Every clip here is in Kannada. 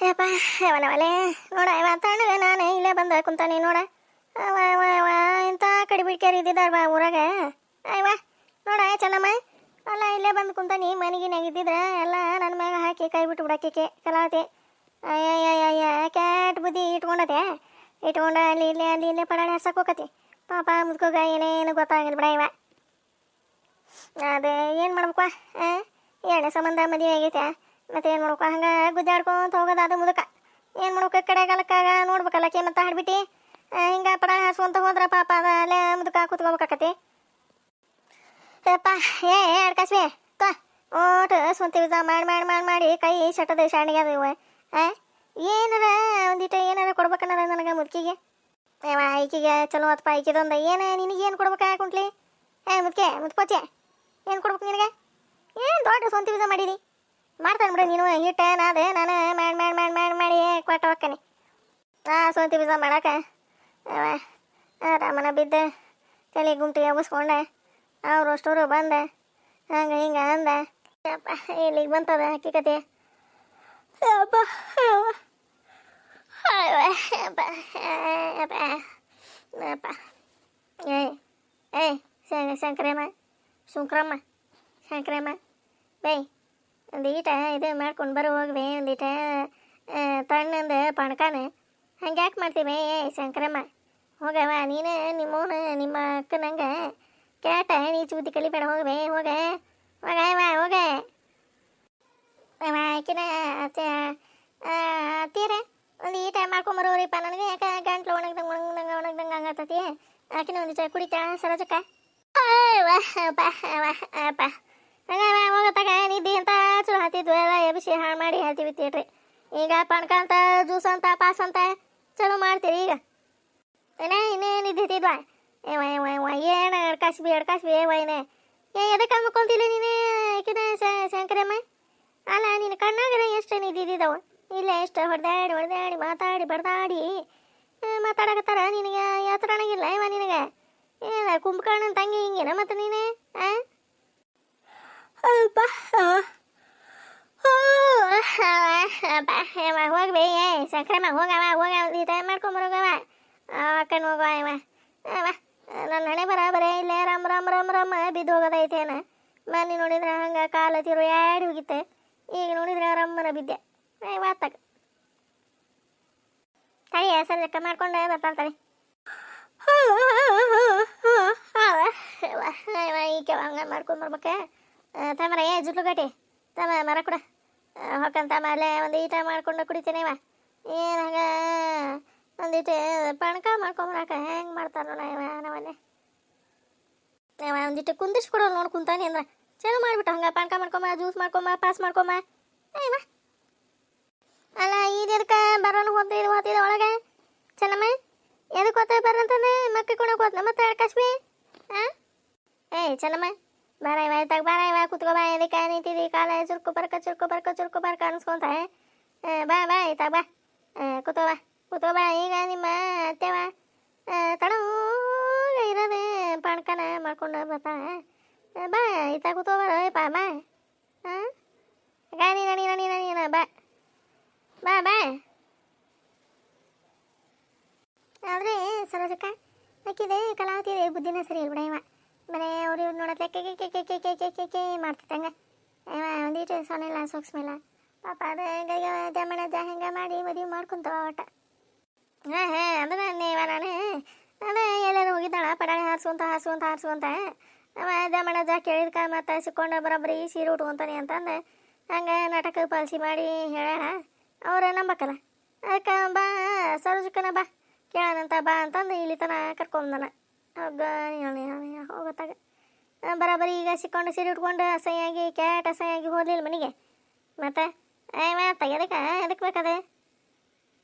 ಯಪ್ಪ ಅವನವಲೇ ನೋಡ ಇವ ತಣ್ಣಗೆ ನಾನು ಇಲ್ಲೇ ಬಂದ ಕುಂತಾನೆ ನೋಡ ಇಂಥ ಕಡಿಬಿಡ್ಕ್ಯಾರ ಇದ್ದಿದ್ದಾರ ಬಾ ಊರಾಗ ಅಯ್ಯವ ನೋಡ ಚೆನ್ನಮ್ಮ ಅಲ್ಲ ಇಲ್ಲೇ ಬಂದು ಕುಂತಾನಿ ಮನೆಗಿನಾಗ ಇದ್ದಿದ್ರೆ ಎಲ್ಲ ನನ್ನ ಮ್ಯಾಗ ಹಾಕಿ ಕೈ ಬಿಟ್ಟು ಬಿಡಕ್ಕೆ ಕಲಾವತಿ ಅಯ್ಯ ಕ್ಯಾಟ್ ಬುದ್ಧಿ ಇಟ್ಕೊಂಡ ಅಲ್ಲಿ ಇಲ್ಲೇ ಪಡಾಣಿ ಹರ್ಸಕ್ಕೆ ಹೋಗತಿ ಪಾಪ ಮುದ್ಕೋಗ ಏನೇನು ಗೊತ್ತಾಗಿಲ್ಲ ಬಿಡ ಇವ ಅದು ಏನು ಮಾಡ್ಬೇಕ ಎರಡನೇ ಸಂಬಂಧ ಮದುವೆ ಆಗೈತೆ ಮತ್ತೆ ಏನು ಮಾಡ್ಬೇಕು ಹಂಗೆ ಗುದ್ದಾಡ್ಕೊಂತ ಹೋಗೋದು ಅದು ಮುದಕ ಏನು ಮಾಡ್ಬೇಕು ಕಡೆ ಕಾಲಕ್ಕಾಗ ನೋಡ್ಬೇಕಲ್ಲ ಮತ್ತೆ ಹಾಡ್ಬಿಟ್ಟು ಹಿಂಗೆ ಪಡಾಣಿ ಹಾರಿಸುವಂತ ಹೋದ್ರೆ ಪಾಪ ಅದ ಅಲ್ಲೇ ಮುದಕ ಕೂತ್ಕೋಬೇಕಾಕತಿ ಯಪ್ಪ ಅಡ್ಕಾಸ್ವಿ ಓಟು ಸ್ವಂತ ಮಾಡಿ ಕೈ ಶಟದ ಶಾಣಿಗೆ ಅದು ಇವ ಏನಾರ ಒಂದಿಟ್ಟು ಏನಾರ ಕೊಡ್ಬೇಕನ್ನದ ನನಗೆ ಮುದುಕಿಗೆ ಈಕಿಗೆ ಚಲೋ ಅತ್ತಪ್ಪ ಈಕಿದೊಂದು ಏನು ನಿನಗೇನು ಕೊಡ್ಬೇಕಾ ಕುಂಟ್ಲಿ ಮುದ್ಕೋಚೆ ಏನು ಕೊಡ್ಬೇಕು ನಿನಗೆ ಏನು ದೊಡ್ಡ ಸ್ವಂತ ವಿಸ ಮಾಡೀನಿ ಮಾಡ್ತಾನೆ ಬಿಡು ನೀನು ಹಿಟ್ಟು ನಾದೆ ನಾನು ಮಾಡಿ ಕೊಟ್ಟು ಹೋಗ್ತಾನೆ ಸ್ವಂತ ವಿಸ ಮಾಡಕ್ಕೆ ರಾಮನ ಬಿದ್ದ ತಲೆ ಗುಂಟು ಎಬ್ಬಿಸ್ಕೊಂಡೆ ಅವರು ಅಷ್ಟವರು ಬಂದೆ ಹಿಂಗೆ ಅಂದ ಯಪ್ಪ ಇಲ್ಲಿಗೆ ಬಂತದ ಹಕ್ಕಿಕತೆ ಶಂಕರಮ್ಮ ಬೈ ಒಂದೀಟ ಇದು ಮಾಡ್ಕೊಂಡು ಬರೋ ಹೋಗ್ಬೇ ಒಂದೀಟ ತಣ್ಣಂದು ಪಣಕಾನ ಹಂಗೆ ಯಾಕೆ ಮಾಡ್ತೀವಿ ಶಂಕರಮ್ಮ ಹೋಗವ ನೀನು ನಿಮ್ಮವನು ನಿಮ್ಮ ಅಕ್ಕನಂಗೆ ಕೇಟ ನೀ ಚೂತಿ ಕಲಿಬೇಡ ಹೋಗ್ಬೇ ಹೋಗ ಆಕಿನ ಅತ್ತೀರ ಒಂದು ಈಟ ಮಾಡ್ಕೊಂಬರೋರಿಪ್ಪ ನನಗೆ ಯಾಕೆ ಗಂಟ್ಲು ಒಣಗ್ದಂಗೆ ಹಂಗತ್ತತಿ ಆಕಿನ ಒಂದು ಕುಡಿತಾಳ ಸರೋಜಕ್ಕ ಹೋಗತ್ತಾಗ ನಿದ್ದಿ ಅಂತ ಚಲೋ ಹಾತಿದ್ವು ಎಲ್ಲ ಎಬಿಸಿ ಹಾಳು ಮಾಡಿ ಹೇಳ್ತೀವಿ ತೇಟ್ರಿ ಈಗ ಪಣ್ಕ ಅಂತ ಜ್ಯೂಸ್ ಅಂತ ಪಾಸ್ ಅಂತ ಚಲೋ ಮಾಡ್ತೀರಿ ಈಗ ಇನ್ನೇ ನಿದ್ದಿದ್ವಾ ಏನು ಅಡ್ಕಾಸ್ಬಿ ವೈನೆ ಎದಕ್ಕೆ ಅನ್ಕೊಂತಿಲ್ಲ ನೀನೇ ಆಕಿನ ಶಂಕರಮ್ಮ ಅಲ್ಲ ನಿನ್ನ ಕಣ್ಣಾಗರ ಎಷ್ಟು ನಿದ್ದಿದ್ದಾವ ಇಲ್ಲ ಎಷ್ಟು ಹೊಡೆದಾಡಿ ಮಾತಾಡಿ ಬಡ್ದಾಡಿ ಮಾತಾಡಕತ್ತಾರ ನಿನಗೆ ಯಾತ್ರನಾಗಿಲ್ಲ ಇವ ನಿನಗೆ ಏನ ಕುಂಭಕರ್ಣನ ತಂಗಿ ಹಿಂಗೇನ ಮತ್ತೆ ನೀನೇ ಹೋಗ್ಬೇ ಶಂಕರಮ್ಮ ಹೋಗ ಮಾಡ್ಕೊಂಬರೋಗವ ಅಕ್ಕನ ಹೋಗವ ಇವ ನನ್ನ ಹಣೆ ಬರೇ ಇಲ್ಲೇ ರಮ್ಮ ಬಿದ್ದು ಹೋಗೋದೈತೇನ ಮನೆ ನೋಡಿದ್ರೆ ಹಂಗೆ ಕಾಲ ತಿರು ಯಾಡಿ ಹೋಗಿತ್ತೆ ಈಗ ನೋಡಿದ್ರೆ ರಮ್ಮನ ಬಿದ್ದೆ ವಾತಾಗ ತಡಿ ಸಂಜೆಕ್ಕ ಮಾಡ್ಕೊಂಡು ಬರ್ತಾಳೆ ಈಕೆ ಹಂಗೆ ಮಾಡ್ಕೊಂಡು ಬರ್ಬೇಕ ತಮರ ಜುಟ್ಲು ಗಟ್ಟಿ ತಮ ಮರ ಕೂಡ ಹೊಕ್ಕಂತ ಅಲ್ಲೇ ಒಂದು ಈಟ ಮಾಡ್ಕೊಂಡು ಕುಡಿತೇನೆ ಇವ ಏನು ಹಂಗೆ ಒಂದಿಟ್ಟು ಪಣಕ ಮಾಡ್ಕೊಂಬರಾಕ ಹೆಂಗೆ ಮಾಡ್ತಾರ ಇವ ನವನ್ನೇ ಒಂದಿಟ್ಟು ಕುಂದಿಸ್ಕೊಡೋಲ್ಲ ನೋಡಿ ಕುಂತಾನೆ ಅಂದ್ರೆ ಚಲೋ ಮಾಡಿಬಿಟ್ಟು ಹಂಗೆ ಪಾನಕ ಮಾಡ್ಕೊಂಬ ಜ್ಯೂಸ್ ಮಾಡ್ಕೊಂಬ ಪಾಸ್ ಮಾಡ್ಕೊಂಬ ಏನ ಅಲ್ಲ ಇದಕ್ಕೆ ಬರೋನು ಹೋಗ್ತಿದ್ದ ಒಳಗೆ ಚೆನ್ನಮ್ಮ ಎದಕ್ಕೆ ಹೋಗ್ತಾ ಬರಂತಂದ್ರೆ ಮಕ್ಕಳು ಕೊಡೋಕೆ ಹೋದ್ನ ಮತ್ತೆ ಅಡ್ಕಾಸ್ಬಿ ಚೆನ್ನಮ್ಮ ಬಾರ ಇವ ಕುತ್ಕೋ ಬಾ ಎದಕ್ಕೆ ನಿಂತಿದ್ದಿ ಕಾಲ ಚುರ್ಕು ಬರ್ಕ ಅನ್ಸ್ಕೊಂತ ಬಾ ಆಯ್ತಾಗ ಬಾ ಕೂತೋ ಬಾ ಈಗ ನಿಮ್ಮ ಅತ್ತೆವ ತಡ ಇರೋದು ಪಣ್ಕನ ಮಾಡ್ಕೊಂಡು ಬರ್ತಾಳೆ ಬಾ ಈತ ಕೂತೋ ಬರೋಯಪ್ಪ ಬಾ ನೀನ ಬಾ ಆದರೆ ಸರೋಜಕ್ಕ ಅಕ್ಕಿದೆ ಕಲಾವತಿದೆ ಬುದ್ಧಿನ ಸರಿ ಇಲ್ಬಿಡ ಇವ ಬರೀ ಅವ್ರು ಇವ್ರು ನೋಡತ್ತೆ ಕೆ ಮಾಡ್ತಿತ್ತಂಗೆ ಇವ ಒಂದೀಟು ಸೊನ್ನೆಲ್ಲ ಸೂಕ್ಷ್ಮಿಲ್ಲ ಪಾಪ ಅದು ಜಮಣ ಹೆಂಗೆ ಮಾಡಿ ಮದುವೆ ಮಾಡ್ಕೊಂತವ ಒಟ್ಟ ಅಂದ್ರೆ ಇವ ನಾನು ಅದೇ ಎಲ್ಲರೂ ಹೋಗಿದ್ದಾಳ ಪಡಾಣಿ ಹಾರಿಸುವಂತ ಅವ ಜಮಣ ಕೇಳಿದ್ಕ ಮತ್ತೆ ಸಿಕ್ಕೊಂಡು ಬರೋಬ್ಬರಿ ಸೀರೆ ಉಟ್ಕೊಂತಾನೆ ಅಂತಂದು ಹಂಗೆ ನಾಟಕ ಪಾಲಿಸಿ ಮಾಡಿ ಹೇಳ ಅವ್ರು ನಂಬಕ್ಕಲ್ಲ ಅದಕ್ಕೆ ಬಾ ಸರೋಜಕ್ಕನ ಬಾ ಕೇಳೋಣಂತ ಬಾ ಅಂತಂದು ಇಲ್ಲಿ ತನ ಕರ್ಕೊಂಡನ ಹೋಗತ್ತಾಗ ಬರೋಬ್ಬರಿ ಈಗ ಸಿಕ್ಕೊಂಡು ಸೀರೆ ಉಟ್ಕೊಂಡು ಅಸಹ್ಯಾಗಿ ಹೋಗ್ಲಿಲ್ಲ ಮನೆಗೆ ಮತ್ತೆ ಎದಕ್ಕೆ ಬೇಕದೆ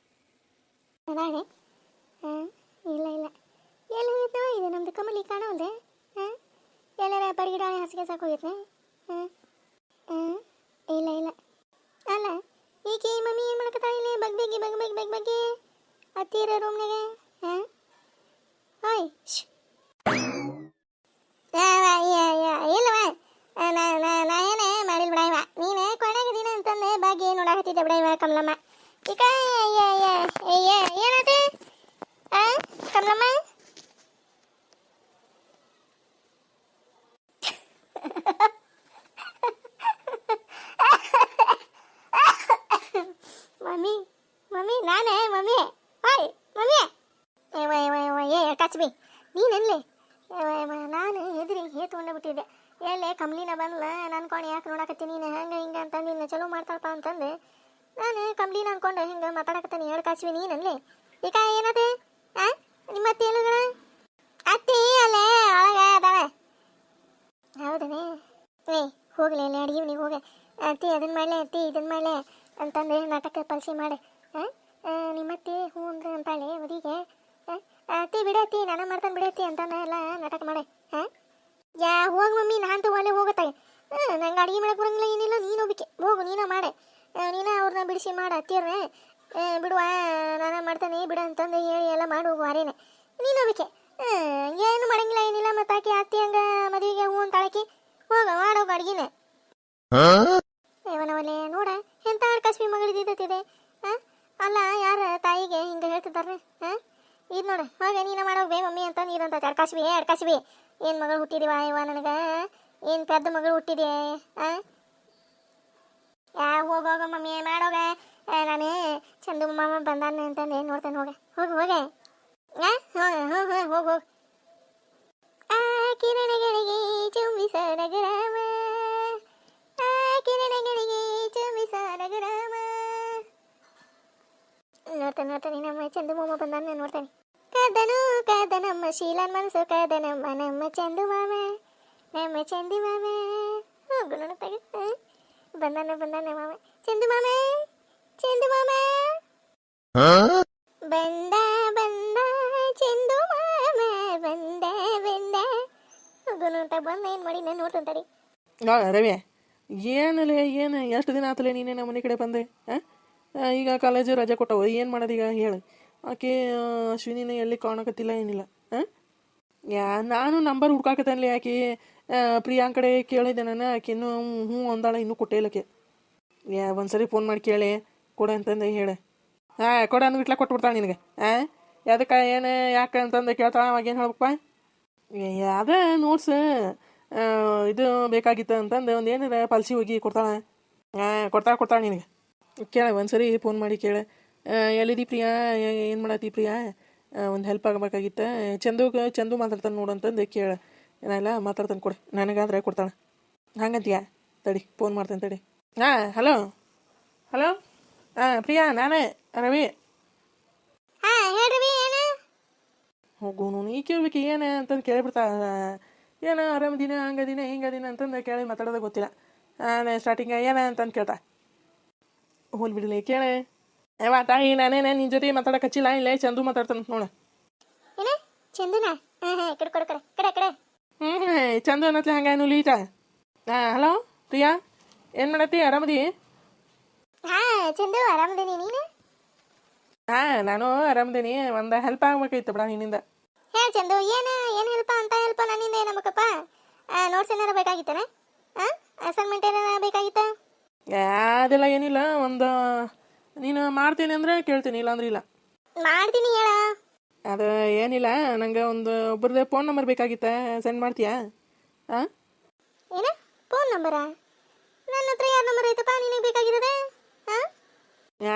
ನಾಳೆ ಇಲ್ಲ ಎಲ್ಲಿ ಹೋಗಿದ್ನವ ಇದು ನಮ್ದು ಕಮಲಿ ಕಾಣೋಲ್ದೆ ಎಲ್ಲರ ಬಡಗಿಡಾಣಿ ಹಾಸಿಗೆ ಸಾಕು ಹೋಗಿದ್ನೆ ಇಲ್ಲ ಅಲ್ಲ ಈಕೆ ಮಮ್ಮಿ ಏನು ಮಾಡ್ಕತ್ತಾಳ ಇಲ್ಲಿ ಬಗ್ಗಿ ಹತ್ತಿರ ರೂಮ್ನಾಗೆ ಓಯ್ ಇಲ್ಲವ ನಾ ಏನೇ ಮಾಡಿಲ್ಲ ಬಿಡ ಇವ ನೀನೇ ಕೊನೆಗೆ ದಿನ ಅಂತಂದೆ ಬಗ್ಗೆ ನೋಡಾಕತ್ತಿದ್ದೆ ಬಿಡ ಇವ ಕಮಲಮ್ಮ ಈಗ ಏನದೆ ಆ ಕಮಲಮ್ಮ ಮಮ್ಮಿ ಮಮ್ಮಿ ನಾನೇ ಮಮ್ಮಿ ಹಾಯ್ ಮಮ್ಮಿ ಏ ಕಚ್ಬಿ ನೀನಲ್ಲೇ ನಾನು ಎದುರಿ ತೊಗೊಂಡು ಬಿಟ್ಟಿದ್ದೆ ಎಲ್ಲೇ ಕಂಪ್ನಿನ ಬಂದ್ಲ ನನ್ನ ಕೋಣೆ ಯಾಕೆ ನೋಡಕತ್ತೀನಿ ನೀನು ಹಂಗೆ ಹಿಂಗೆ ಅಂತಂದು ಇನ್ನು ಚಲೋ ಮಾಡ್ತಾಳಪ್ಪ ಅಂತಂದು ನಾನು ಕಂಪ್ನಿನ ಅನ್ಕೊಂಡು ಹಿಂಗೆ ಮಾತಾಡಕತ್ತೀನಿ ಹೇಳಿ ಕಾಸ್ವಿ ನೀನಲ್ಲೇ ಈಗ ಏನದೆ ಆ ನಿಮ್ಮ ಅತ್ತಿ ಹೇಳಿದ್ರ ಅತ್ತಿ ಅಲ್ಲೇ ಒಳಗೆ ಅದಾವೆ ಹೌದನೇ ಏ ಹೋಗ್ಲಿ ಅಲ್ಲೇ ಅಡಿಗೆ ನೀವು ಹೋಗಿ ಅತ್ತಿ ಅದನ್ನ ಮಾಡಲೆ ಅತ್ತಿ ಇದನ್ನ ಮಾಡಲೆ ಅಂತಂದು ನಾಟಕ ಪಲ್ಸಿ ಮಾಡೆ ನಿಮ್ಮತ್ತಿ ಹ್ಞೂ ಅಂದ್ರೆ ಅಂತಾಳೆ ಮದಿಗೆ ಅತ್ತಿ ಬಿಡತ್ತಿ ನಾನು ಮಾಡ್ತಾನೆ ಬಿಡತ್ತಿ ಅಂತಾನೆ ಎಲ್ಲ ನಾಟಕ ಮಾಡೆ ಹಾಂ ಹೋಗಿ ಮಮ್ಮಿ ನಾನು ತಗೊಳ್ಳೆ ಹೋಗತ್ತಾಗೆ ನಂಗೆ ಅಡುಗೆ ಮಾಡಕ್ಕೆ ಬರಂಗಿಲ್ಲ ಏನಿಲ್ಲ ನೀನು ಹೋಗ್ಬಿಕ್ಕೆ ಹೋಗು ನೀನು ಮಾಡೆ ನೀನು ಅವ್ರನ್ನ ಬಿಡಿಸಿ ಮಾಡು ಅತ್ತಿಯವ್ರನ್ನ ಬಿಡುವ ನಾನು ಮಾಡ್ತಾನೆ ಬಿಡು ಅಂತಂದು ಹೇಳಿ ಎಲ್ಲ ಮಾಡಿ ಹೋಗು ಅರೇನೆ ನೀನು ಹೋಗ್ಬಿಕ್ಕೆ ಏನು ಮಾಡಂಗಿಲ್ಲ ಏನಿಲ್ಲ ಮತ್ತು ಆಕೆ ಅತ್ತಿ ಹಂಗೆ ಮದುವೆಗೆ ಹೂ ಅಂತ ಆಳಕಿ ಹೋಗ ಮಾಡೋಗು ಅಡುಗೆನೆ ಇವನವಲ್ಲೇ ನೋಡ ಎಂತ ಕಸ್ಬಿ ಮಗಳಿದ್ದಿದೆ ಹಾಂ ಅಲ್ಲ ಯಾರ ತಾಯಿಗೆ ಹಿಂಗೆ ಹೇಳ್ತಿದ್ದಾರೆ ಹಾಂ ಇದು ನೋಡು ಹೋಗ ನೀನು ಮಾಡೋಗ್ಬೇ ಮಮ್ಮಿ ಅಂತ ನೀರಂತ ಅಡ್ಕಾಸ್ಬಿ ಏನು ಮಗಳು ಹುಟ್ಟಿದೀವ ಇವ ನನಗೆ ಏನು ಪೆದ್ದ ಮಗಳು ಹುಟ್ಟಿದೆ ಹಾಂ ಹೋಗೋಗ ಮಮ್ಮಿ ಮಾಡೋಗ ನಾನು ಚಂದು ಮಾಮ ಬಂದಾನೆ ಅಂತಂದು ನೋಡ್ತೇನೆ ಹೋಗೆ ಹೋಗು ಆ ಕಿರಣಗಳಿಗೆ ಚುಂಬಿಸರ ಗ್ರಾಮ ಆ ಕಿರಣಗಳಿಗೆ ಚುಂಬಿಸರ ಗ್ರಾಮ ನೋಡ್ತೇನೆ ನಮ್ಮ ಚಂದು ಮಾಮ ಬಂದಾನೆ ನೋಡ್ತೇನೆ ಕದ ನಮ್ಮ ಶೀಲನ್ ಮನಸ್ಸು ಕದ ನಮ್ಮ ಚಂದು ಮಾಮ ನಮ್ಮ ಚಂದು ಮಾಮ ಹೋಗು ನೋಡ್ತಾಗ ಬಂದಾನೆ ಮಾಮ ಚಂದು ಮಾಮ ಬಂದ ಚಂದು ಮಾಮ ಬಂದ ಹೋಗು ನೋಡ್ತಾ ಬಂದ ಏನು ಮಾಡಿ ನಾನು ನೋಡ್ತಂತಡಿ ರವಿ ಏನಲ್ಲ ಏನು ಎಷ್ಟು ದಿನ ಆತಲೇ ನೀನೇ ನಮ್ಮ ಮನೆ ಕಡೆ ಬಂದೆ ಹಾಂ ಈಗ ಕಾಲೇಜು ರಜೆ ಕೊಟ್ಟವು ಏನು ಮಾಡೋದು ಈಗ ಹೇಳು ಆಕೆ ಅಶ್ವಿನಿನ ಎಲ್ಲಿ ಕಾಣಕತ್ತಿಲ್ಲ ಏನಿಲ್ಲ ಹಾಂ ನಾನು ನಂಬರ್ ಹುಡ್ಕಾಕತ್ತಲ್ಲಿ ಆಕೆ ಪ್ರಿಯಾಂಕ ಕಡೆ ಕೇಳಿದ್ದೆ ನಾನು ಆಕೆ ಇನ್ನೂ ಹ್ಞೂ ಅಂದಾಳ ಇನ್ನೂ ಕೊಟ್ಟೇಲಕ್ಕೆ ಒಂದ್ಸರಿ ಫೋನ್ ಮಾಡಿ ಕೇಳಿ ಕೊಡ ಅಂತಂದು ಹೇಳೆ ಕೊಡ ಅಂದ್ಬಿಟ್ಲ ಕೊಟ್ಬಿಡ್ತಾಳೆ ನಿನಗೆ ಅದಕ್ಕೆ ಏನು ಯಾಕೆ ಅಂತಂದು ಕೇಳ್ತಾಳೆ ಅವಾಗ ಏನು ಹೇಳ್ಬೇಕಪ್ಪ ಅದೇ ನೋಟ್ಸ್ ಇದು ಬೇಕಾಗಿತ್ತು ಅಂತಂದು ಒಂದು ಏನಾರ ಪಾಲಿಸಿ ಹೋಗಿ ಕೊಡ್ತಾಳೆ ಕೊಡ್ತಾಳೆ ನಿನಗೆ ಕೇಳ ಒಂದ್ಸರಿ ಫೋನ್ ಮಾಡಿ ಕೇಳ ಎಲ್ಲಿದಿ ಪ್ರಿಯಾ ಏನು ಮಾಡತ್ತಿ ಪ್ರಿಯಾ ಒಂದು ಹೆಲ್ಪ್ ಆಗಬೇಕಾಗಿತ್ತು ಚಂದು ಮಾತಾಡ್ತಾನೆ ನೋಡಂತಂದು ಕೇಳ ಏನೆಲ್ಲ ಮಾತಾಡ್ತಾನೆ ಕೊಡಿ ನನಗಾದ್ರೆ ಕೊಡ್ತಾಳೆ ಹಂಗಂತೀಯ ತಡಿ ಫೋನ್ ಮಾಡ್ತೇನೆ ತಡಿ ಹಲೋ ಪ್ರಿಯಾ ನಾನೇ ರವಿ ಹೋಗೋನು ನೀ ಕೇಳ್ಬೇಕು ಏನು ಅಂತಂದು ಕೇಳಿಬಿಡ್ತಾ ಏನು ಆರಾಮದಿನ ಹಂಗದಿನ ಹಿಂಗದಿನ ಅಂತಂದು ಕೇಳಿ ಮಾತಾಡೋದು ಗೊತ್ತಿಲ್ಲ ಸ್ಟಾರ್ಟಿಂಗ್ ಏನ ಅಂತಂದು ಕೇಳ್ತಾ ಹೋಲ್ ಬಿಡಲಿ ಕೇಳೆ ತಾಯಿ ನಾನೇನೆ ನಿನ್ನ ಜೊತೆ ಮಾತಾಡಕ್ಕೆ ಹಚ್ಚಿಲ್ಲ ಇಲ್ಲೇ ಚಂದು ಮಾತಾಡ್ತಾನೆ ನೋಡು ಚಂದು ಅನ್ನತ್ಲೆ ಹಂಗ ಲೀಟ ಹಲೋ ಪ್ರಿಯಾ ಏನು ಮಾಡತ್ತಿ ಆರಾಮದಿ ಚಂದು ಆರಾಮದೀನಿ ನೀನು ನಾನು ಆರಾಮದೀನಿ ಒಂದು ಹೆಲ್ಪ್ ಆಗ್ಬೇಕಾಗಿತ್ತು ಬಿಡ ನಿನ್ನಿಂದ ಚಂದು ಏನು ಹೆಲ್ಪ್ ನನ್ನಿಂದ ಏನಬೇಕಪ್ಪ ನೋಟ್ಸ್ ಏನಾರ ಬೇಕಾಗಿತ್ತಾನೆ ಅಸೈನ್ಮೆಂಟ್ ಏನಾರ ಬೇಕಾಗಿತ್ತ ಅದೆಲ್ಲ ಏನಿಲ್ಲ ಒಂದು ನೀನು ಮಾಡ್ತೀನಿ ಅಂದರೆ ಕೇಳ್ತೀನಿ ಇಲ್ಲಾಂದ್ರೆ ಇಲ್ಲ ಮಾಡ್ತೀನಿ ಹೇಳ ಅದು ಏನಿಲ್ಲ ನಂಗೆ ಒಬ್ಬರದೇ ಫೋನ್ ನಂಬರ್ ಬೇಕಾಗಿತ್ತ ಸೆಂಡ್ ಮಾಡ್ತೀಯಾ ಏನು ಫೋನ್ ನಂಬರಾ ನನ್ನ ಹತ್ರ ಯಾರ ನಂಬರ್ ಐತಪ್ಪ ನಿನಗೆ ಬೇಕಾಗಿರೋದೆ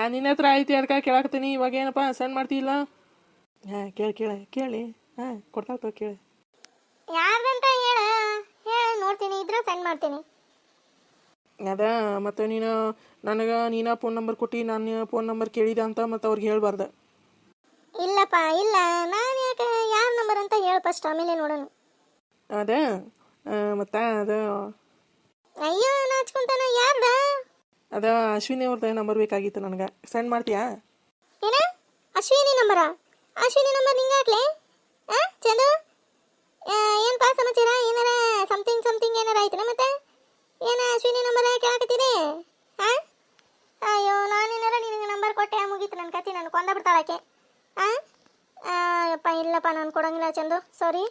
ನಿನ್ನ ಹತ್ರ ಐತಿ ಅದಕ್ಕೆ ಕೇಳಾಕತ್ತೀನಿ ಇವಾಗ ಏನಪ್ಪ ಸೆಂಡ್ ಮಾಡ್ತೀಯಿಲ್ಲ ಕೇಳಿ ಕೊಡ್ತಾ ಕೇಳಿ ಯಾರ್ದಂತ ಹೇಳ ನೋಡ್ತೀನಿ ಇದ್ರೆ ಸೆಂಡ್ ಮಾಡ್ತೀನಿ ಅದ ಮತ್ತು ನೀನು ಫೋನ್ ನಂಬರ್ ಕೊಟ್ಟು ನಾನು ಫೋನ್ ನಂಬರ್ ಕೇಳಿದೆ ಅಂತ ಮತ್ತು ಅವ್ರಿಗೆ ಹೇಳ್ಬಾರ್ದು ಇಲ್ಲಪ್ಪ ಇಲ್ಲ ನಾನು ಯಾಕೆ ಯಾರ ನಂಬರ್ ಅಂತ ಹೇಳ ಫಸ್ಟ್ ಆಮೇಲೆ ನೋಡೋಣ ಅದ ಮತ್ತು ಅದು ಅಯ್ಯೋ ನಾಚ್ಕೊಂತಾನ ಯಾರ್ದ ಅದ ಅಶ್ವಿನಿ ಅವ್ರದ್ದು ನಂಬರ್ ಬೇಕಾಗಿತ್ತು ನನಗೆ ಸೆಂಡ್ ಮಾಡ್ತೀಯಾ ಏನ ಅಶ್ವಿನಿ ನಂಬರ್ ನಿಂಗೆ ಹಾಕ್ಲೆ ಚಂದು ಏನಪ್ಪ ಸಮಾಚಾರ ಏನಾರ ಸಮಥಿಂಗ್ ಏನಾರ ಆಯ್ತು ಮತ್ತೆ ಏನು ಅಶ್ವಿನಿ ನಂಬರ್ ಕೇಳಾಕತ್ತೀರಿ ಅಯ್ಯೋ ನಾನೇನಾರ ನಿನಗೆ ನಂಬರ್ ಕೊಟ್ಟೆ ಮುಗೀತು ನನ್ನ ಕತಿ ನಾನು ಕೊಂದ ಬಿಡ್ತಾಳಾಕೆ ಯಪ್ಪ ಇಲ್ಲಪ್ಪ ನಾನು ಕೊಡಂಗಿಲ್ಲ ಚಂದು ಸಾರಿ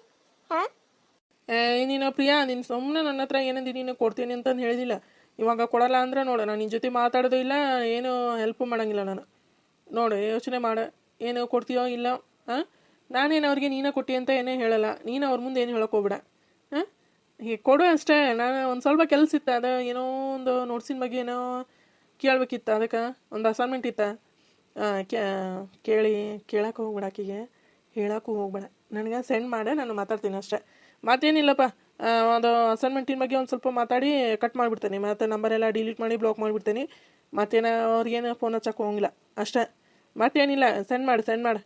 ನೀನು ಪ್ರಿಯಾ ನೀನು ಸುಮ್ಮನೆ ನನ್ನ ಹತ್ರ ಏನಂದಿ ನೀನು ಕೊಡ್ತೀನಿ ಅಂತಂದು ಹೇಳಿದಿಲ್ಲ ಇವಾಗ ಕೊಡಲ್ಲ ಅಂದ್ರೆ ನೋಡು ನಾನು ನಿನ್ನ ಜೊತೆ ಮಾತಾಡೋದು ಇಲ್ಲ ಏನು ಹೆಲ್ಪ್ ಮಾಡಂಗಿಲ್ಲ ನಾನು ನೋಡು ಯೋಚನೆ ಮಾಡು, ಏನು ಕೊಡ್ತೀಯೋ ಇಲ್ಲ. ಹಾಂ, ನಾನೇನು ಅವ್ರಿಗೆ ನೀನೇ ಕೊಟ್ಟಿ ಅಂತ ಏನೇ ಹೇಳಲ್ಲ, ನೀನು ಅವ್ರ ಮುಂದೆ ಏನು ಹೇಳಕ್ಕೆ ಹೋಗ್ಬೇಡ. ಹಾಂ, ಹೀಗೆ ಕೊಡು ಅಷ್ಟೇ. ನಾನು ಒಂದು ಸ್ವಲ್ಪ ಕೆಲಸ ಇತ್ತು, ಅದು ಏನೋ ಒಂದು ನೋಟ್ಸಿನ ಬಗ್ಗೆ ಏನೋ ಕೇಳಬೇಕಿತ್ತು, ಅದಕ್ಕೆ ಒಂದು ಅಸೈನ್ಮೆಂಟ್ ಇತ್ತು. ಕೇಳಕ್ಕೆ ಹೋಗ್ಬೇಡ ಆಕಿಗೆ, ಹೇಳಕ್ಕೂ ಹೋಗ್ಬೇಡ. ನನಗೆ ಸೆಂಡ್ ಮಾಡೆ, ನಾನು ಮಾತಾಡ್ತೀನಿ ಅಷ್ಟೇ. ಮತ್ತೇನಿಲ್ಲಪ್ಪ, ಅದು ಅಸೈನ್ಮೆಂಟಿನ ಬಗ್ಗೆ ಒಂದು ಸ್ವಲ್ಪ ಮಾತಾಡಿ ಕಟ್ ಮಾಡಿಬಿಡ್ತೇನೆ. ಮತ್ತು ನಂಬರೆಲ್ಲ ಡಿಲೀಟ್ ಮಾಡಿ ಬ್ಲಾಕ್ ಮಾಡಿಬಿಡ್ತೇನೆ. ಮತ್ತೇನು ಅವ್ರಿಗೇನು ಫೋನ್ ಹಚ್ಚಕ್ಕೆ ಹೋಗಿಲ್ಲ ಅಷ್ಟೇ. ಮತ್ತೇನಿಲ್ಲ, ಸೆಂಡ್ ಮಾಡು.